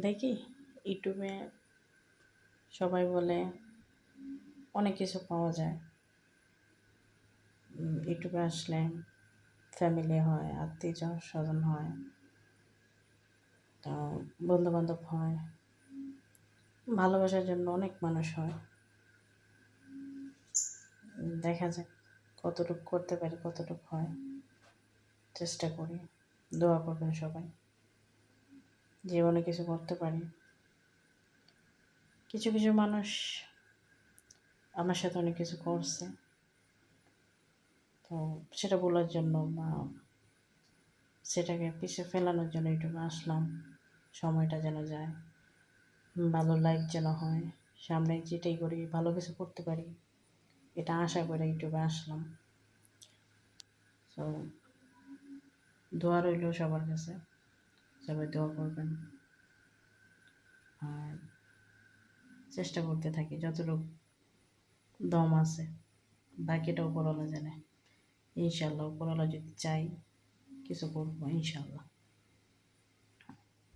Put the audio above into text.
দেখি ইউটিউবে সবাই বলে অনেক কিছু পাওয়া যায়। ইউটিউবে আসলে ফ্যামিলি হয়, আত্মীয় স্বজন হয়, তো বন্ধুবান্ধব হয়, ভালোবাসার জন্য অনেক মানুষ হয়। দেখা যাক কতটুকু করতে পারি, কতটুকু হয়, চেষ্টা করি। দোয়া করবেন সবাই, জীবনে কিছু করতে পারি। কিছু কিছু মানুষ আমার সাথে অনেক কিছু করছে, তো সেটা বলার জন্য বা সেটাকে পিছিয়ে ফেলানোর জন্য ইউটিউবে আসলাম। সময়টা যেন যায়, ভালো লাইফ যেন হয়, সামনে যেটাই করি ভালো কিছু করতে পারি, এটা আশা করে ইউটিউবে আসলাম। তো দোয়া রইল সবার কাছে, সবাই দোয়া করবেন। আর চেষ্টা করতে থাকি যতটুকু দম আছে, বাকিটা উপরওয়ালা জানে। ইনশাল্লাহ উপরওয়ালা যদি চাই কিছু করবো ইনশাল্লাহ।